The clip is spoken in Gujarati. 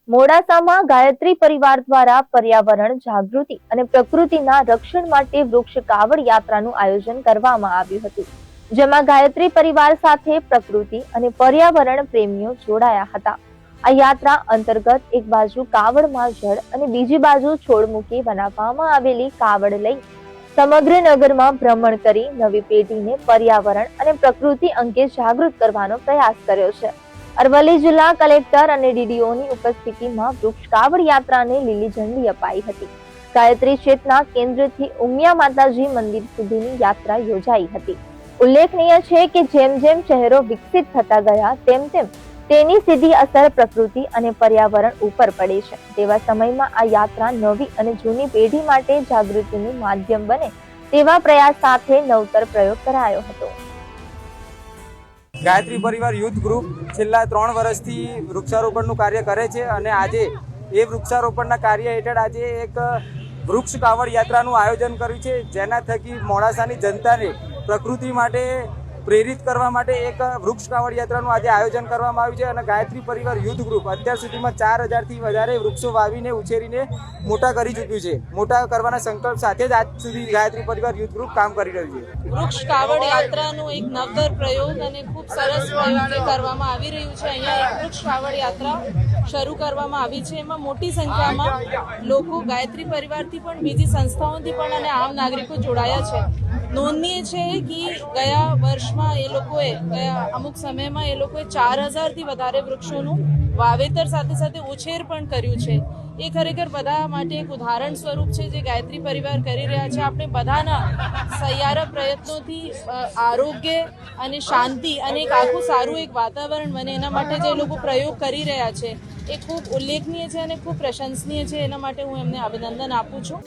મોડાસામાં ગાયત્રી પરિવાર દ્વારા પર્યાવરણ જાગૃતિ અને પ્રકૃતિના રક્ષણ માટે વૃક્ષ કાવડ યાત્રાનું આયોજન કરવામાં આવ્યું હતું, જેમાં ગાયત્રી પરિવાર સાથે પ્રકૃતિ અને પર્યાવરણ પ્રેમીઓ જોડાયા હતા. આ યાત્રા અંતર્ગત એક બાજુ કાવડમાં જળ અને બીજી બાજુ છોડ મૂકી બનાવવામાં આવેલી કાવડ લઈ સમગ્ર નગરમાં ભ્રમણ કરી નવી પેઢીને પર્યાવરણ અને પ્રકૃતિ અંગે જાગૃત કરવાનો પ્રયાસ કર્યો છે. અરવલ્લી જિલ્લા કલેક્ટર અને ડીડીઓની ઉપસ્થિતિમાં વૃક્ષ કાવડ યાત્રાને લીલી ઝંડી અપાઈ હતી. ગાયત્રી ચેતના કેન્દ્રથી ઉમિયા માતાજી મંદિર સુધીની યાત્રા યોજાઈ હતી. ઉલ્લેખનીય છે કે જેમ જેમ શહેરો વિકસિત થતા ગયા તેમ તેમ તેની સીધી અસર પ્રકૃતિ અને પર્યાવરણ ઉપર પડે છે. તેવા સમયમાં આ યાત્રા નવી અને જૂની પેઢી માટે જાગૃતિનું માધ્યમ બને તેવા પ્રયાસ સાથે નવતર પ્રયોગ કરાયો હતો. ગાયત્રી પરિવાર યુથ ગ્રુપ છેલ્લા 3 વર્ષથી વૃક્ષારોપણનું કાર્ય કરે છે અને આજે એ વૃક્ષારોપણના કાર્ય હેઠળ આજે એક વૃક્ષ કાવડ યાત્રાનું આયોજન કર્યું છે, જેના થકી મોડાસાની જનતાને પ્રકૃતિ માટે પ્રેરિત કરવા માટે એક વૃક્ષ કાવડ યાત્રાનું આજે આયોજન કરવામાં આવ્યું છે. અને ગાયત્રી પરિવાર યુથ ગ્રુપ અત્યાર સુધીમાં 4000થી વધારે વૃક્ષો વાવીને ઉછેરીને મોટા કરી ચૂક્યું છે. મોટા કરવાના સંકલ્પ સાથે જ આજ સુધી ગાયત્રી પરિવાર યુથ ગ્રુપ કામ કરી રહ્યું છે. વૃક્ષ કાવડ યાત્રાનું એક નવતર પ્રયોગ અને ખૂબ સરસ પ્રયોગ કરવામાં આવી રહ્યું છે. અહીંયા એક વૃક્ષ કાવડ યાત્રા શરૂ કરવામાં આવી છે. એમાં મોટી સંખ્યામાં લોકો ગાયત્રી પરિવારથી પણ બીજી સંસ્થાઓથી પણ અને આમ નાગરિકો જોડાયા છે. નોંધનીય છે કે ગયા વર્ષમાં એ લોકોએ અમુક સમયમાં એ લોકોએ 4000થી વધારે વૃક્ષોનું વાવેતર સાથે સાથે ઉછેર પણ કર્યું છે. એ ખરેખર બધા માટે એક ઉદાહરણ સ્વરૂપ છે જે ગાયત્રી પરિવાર કરી રહ્યા છે. આપણે બધાના સહિયારા પ્રયત્નોથી આરોગ્ય અને શાંતિ અને એક આખું સારું એક વાતાવરણ બને એના માટે જે લોકો પ્રયોગ કરી રહ્યા છે એ ખૂબ ઉલ્લેખનીય છે અને ખૂબ પ્રશંસનીય છે. એના માટે હું એમને અભિનંદન આપું છું.